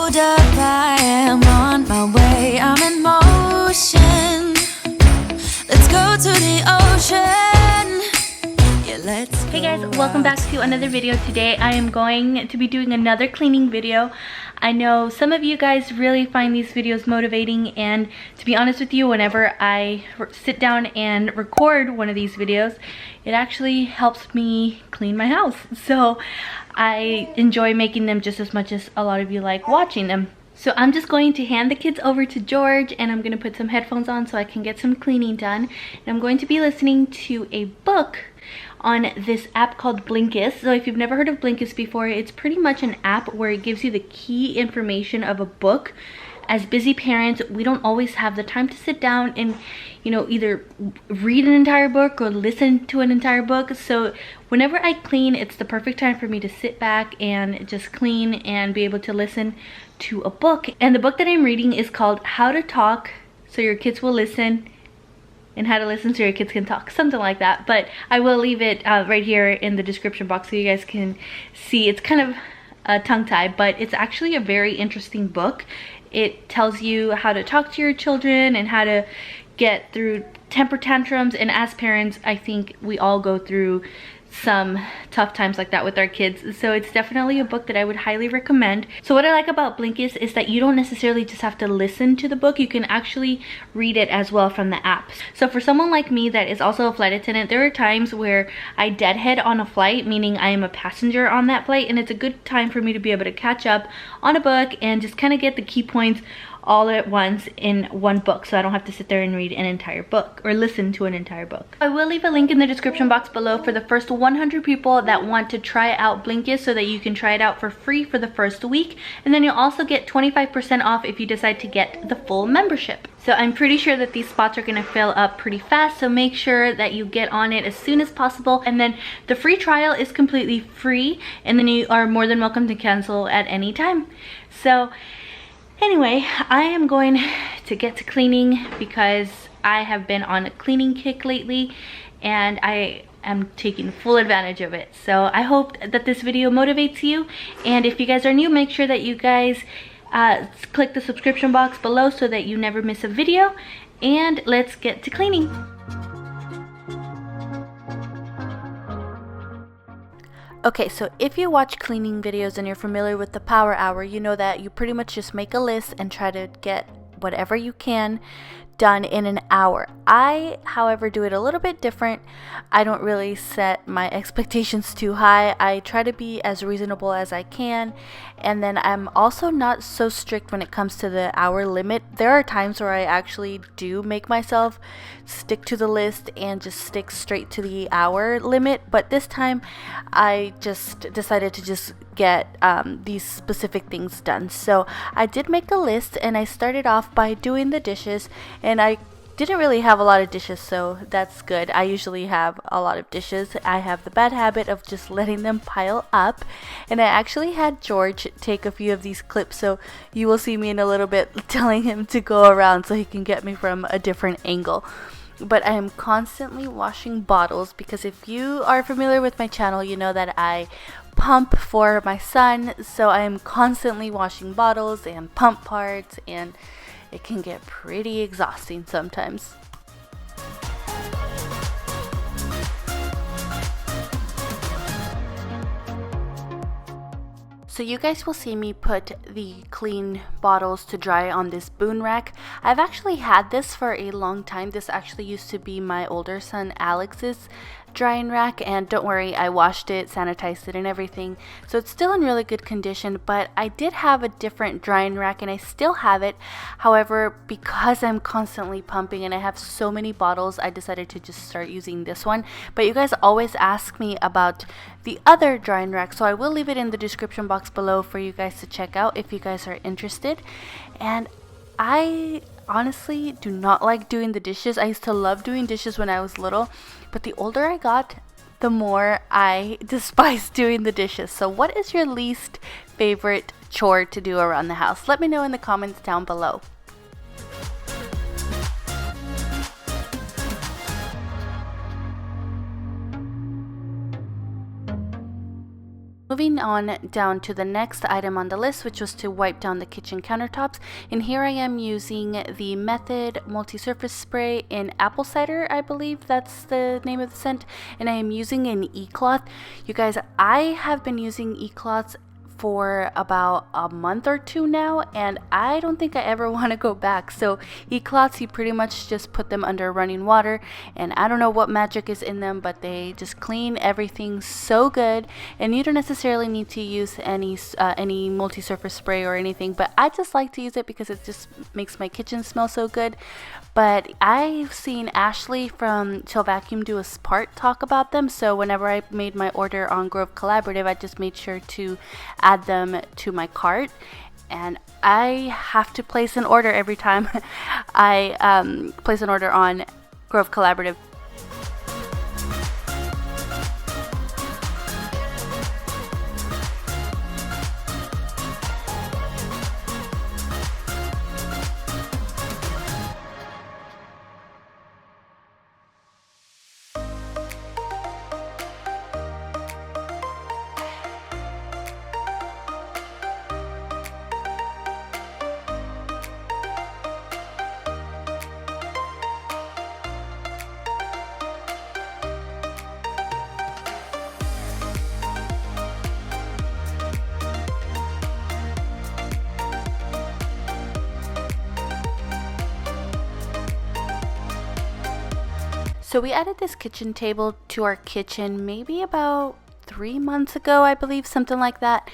Hold up, I am on my way, I'm in motion. Let's go to the ocean. Yeah, let's go. Hey guys, welcome back to another video. Today I am going to be doing another cleaning video. I know some of you guys really find these videos motivating, and to be honest with you, whenever I sit down and record one of these videos, it actually helps me clean my house. So I enjoy making them just as much as a lot of you like watching them. So I'm just going to hand the kids over to George, and I'm going to put some headphones on so I can get some cleaning done. And I'm going to be listening to a book on this app called Blinkist. So if you've never heard of Blinkist before, it's pretty much an app where it gives you the key information of a book. As busy parents, we don't always have the time to sit down and, you know, either read an entire book or listen to an entire book. So whenever I clean, it's the perfect time for me to sit back and just clean and be able to listen to a book. And the book that I'm reading is called How to Talk So Your Kids Will Listen, and How to Listen So Your Kids Can Talk, something like that. But I will leave it right here in the description box so you guys can see. It's kind of a tongue tie, but it's actually a very interesting book. It tells you how to talk to your children and how to get through temper tantrums. And as parents, I think we all go through some tough times like that with our kids. So it's definitely a book that I would highly recommend. So what I like about Blinkist is that you don't necessarily just have to listen to the book, you can actually read it as well from the app. So for someone like me that is also a flight attendant, there are times where I deadhead on a flight, meaning I am a passenger on that flight, and it's a good time for me to be able to catch up on a book and just kind of get the key points all at once in one book, so I don't have to sit there and read an entire book or listen to an entire book. I will leave a link in the description box below for the first 100 people that want to try out Blinkist, so that you can try it out for free for the first week, and then you'll also get 25% off if you decide to get the full membership. So I'm pretty sure that these spots are going to fill up pretty fast, so make sure that you get on it as soon as possible. And then the free trial is completely free, and then you are more than welcome to cancel at any time. So anyway, I am going to get to cleaning because I have been on a cleaning kick lately and I am taking full advantage of it. So I hope that this video motivates you, and if you guys are new, make sure that you guys click the subscription box below so that you never miss a video, and let's get to cleaning. Okay, so if you watch cleaning videos and you're familiar with the power hour, you know that you pretty much just make a list and try to get whatever you can done in an hour. I, however, do it a little bit different. I don't really set my expectations too high. I try to be as reasonable as I can, and then I'm also not so strict when it comes to the hour limit. There are times where I actually do make myself stick to the list and just stick straight to the hour limit, but this time I just decided to just get these specific things done. So I did make a list, and I started off by doing the dishes, and I didn't really have a lot of dishes, so that's good. I usually have a lot of dishes. I have the bad habit of just letting them pile up, and I actually had George take a few of these clips, so you will see me in a little bit telling him to go around so he can get me from a different angle. But I am constantly washing bottles because if you are familiar with my channel, you know that I pump for my son, so I am constantly washing bottles and pump parts, and it can get pretty exhausting sometimes. So you guys will see me put the clean bottles to dry on this Boon rack. I've actually had this for a long time. This actually used to be my older son Alex's drying rack, and don't worry, I washed it, sanitized it and everything, so it's still in really good condition. But I did have a different drying rack and I still have it. However, because I'm constantly pumping and I have so many bottles, I decided to just start using this one. But you guys always ask me about the other drying rack, so I will leave it in the description box below for you guys to check out if you guys are interested. And I honestly do not like doing the dishes. I used to love doing dishes when I was little, but the older I got, the more I despise doing the dishes. So what is your least favorite chore to do around the house? Let me know in the comments down below. moving on down to the next item on the list, which was to wipe down the kitchen countertops. And here I am using the Method multi-surface spray in apple cider, I believe that's the name of the scent, and I am using an e-cloth. You guys, I have been using e-cloths for about a month or two now, and I don't think I ever want to go back. So e-cloths, you pretty much just put them under running water, and I don't know what magic is in them, but they just clean everything so good. And you don't necessarily need to use any multi-surface spray or anything, but I just like to use it because it just makes my kitchen smell so good. But I've seen Ashley from Chill Vacuum do a part talk about them, so whenever I made my order on Grove Collaborative, I just made sure to add them to my cart. And I have to place an order every time I place an order on Grove Collaborative. So we added this kitchen table to our kitchen maybe about 3 months ago, I believe, something like that.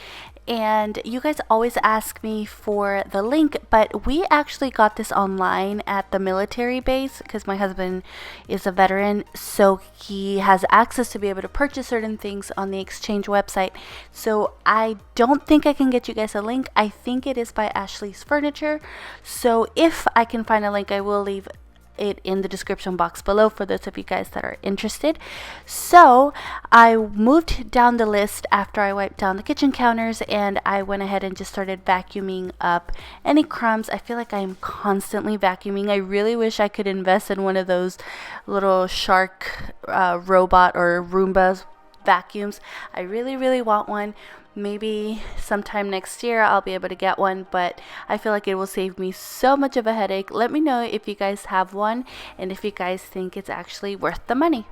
And you guys always ask me for the link, but we actually got this online at the military base because my husband is a veteran, so he has access to be able to purchase certain things on the exchange website. So I don't think I can get you guys a link. I think it is by Ashley's Furniture. So if I can find a link, I will leave it in the description box below for those of you guys that are interested. So I moved down the list after I wiped down the kitchen counters, and I went ahead and just started vacuuming up any crumbs. I feel like I'm constantly vacuuming. I really wish I could invest in one of those little shark robot or Roomba vacuums. I really want one. Maybe sometime next year I'll be able to get one, but I feel like it will save me so much of a headache. Let me know if you guys have one and if you guys think it's actually worth the money.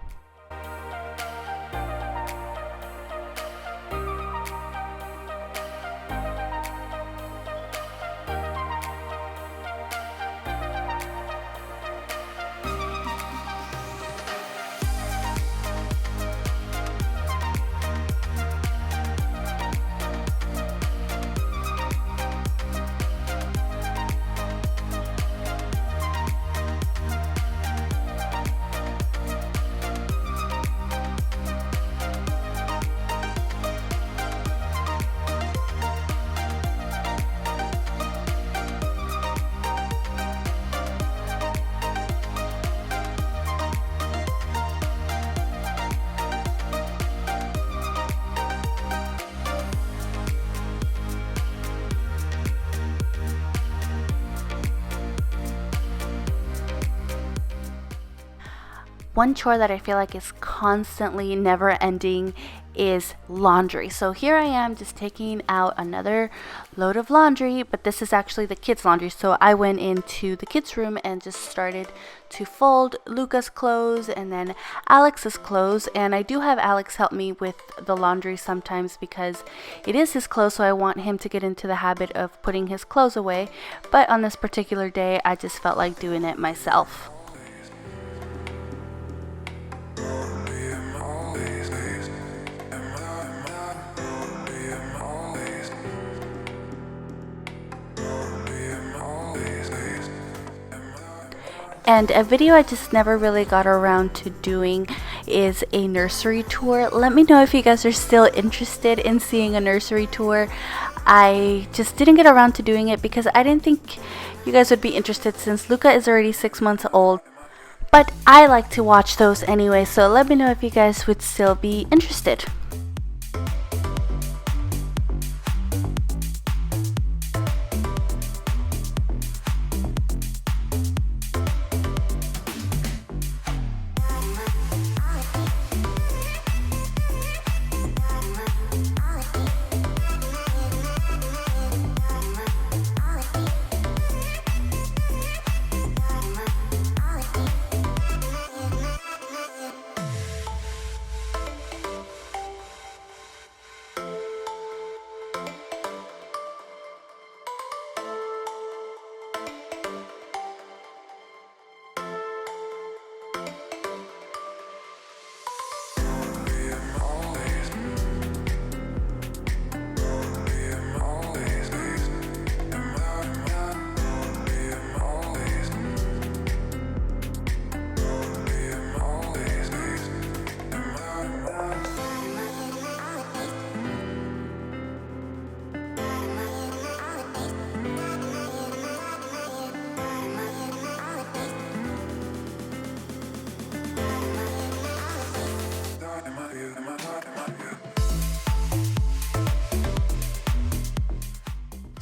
One chore that I feel like is constantly never ending is laundry. So here I am just taking out another load of laundry, but this is actually the kids' laundry. So I went into the kids' room and just started to fold Luca's clothes and then Alex's clothes. And I do have Alex help me with the laundry sometimes because it is his clothes, so I want him to get into the habit of putting his clothes away. But on this particular day, I just felt like doing it myself. And a video I just never really got around to doing is a nursery tour. Let me know if you guys are still interested in seeing a nursery tour. I just didn't get around to doing it because I didn't think you guys would be interested since Luca is already 6 months old. But I like to watch those anyway, so let me know if you guys would still be interested.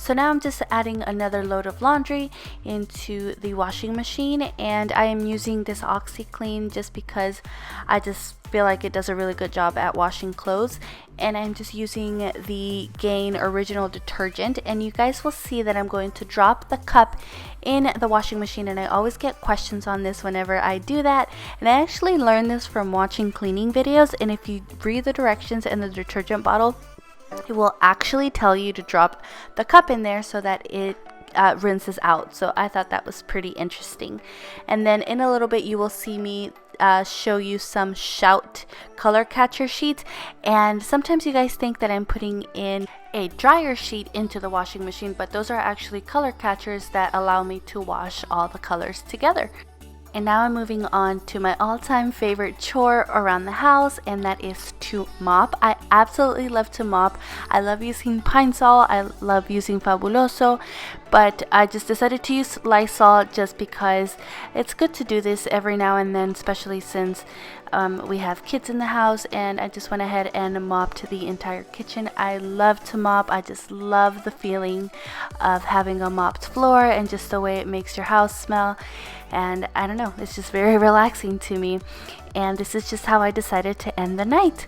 So now I'm just adding another load of laundry into the washing machine, and I am using this OxiClean just because I just feel like it does a really good job at washing clothes. And I'm just using the Gain Original Detergent, and you guys will see that I'm going to drop the cup in the washing machine, and I always get questions on this whenever I do that. And I actually learned this from watching cleaning videos, and if you read the directions in the detergent bottle, it will actually tell you to drop the cup in there so that it rinses out. So I thought that was pretty interesting. And then in a little bit you will see me show you some Shout color catcher sheets, and sometimes you guys think that I'm putting in a dryer sheet into the washing machine, but those are actually color catchers that allow me to wash all the colors together. And now I'm moving on to my all-time favorite chore around the house, and that is to mop. I absolutely love to mop. I love using Pine Sol, I love using Fabuloso, but I just decided to use Lysol just because it's good to do this every now and then, especially since we have kids in the house, and I just went ahead and mopped the entire kitchen. I love to mop. I just love the feeling of having a mopped floor and just the way it makes your house smell. And I don't know, it's just very relaxing to me. And this is just how I decided to end the night.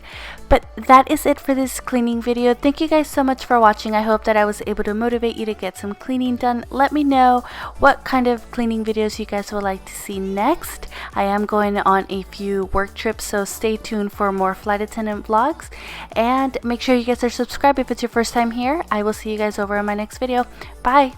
But that is it for this cleaning video. Thank you guys so much for watching. I hope that I was able to motivate you to get some cleaning done. Let me know what kind of cleaning videos you guys would like to see next. I am going on a few work trips, so stay tuned for more flight attendant vlogs. And make sure you guys are subscribed if it's your first time here. I will see you guys over in my next video. Bye!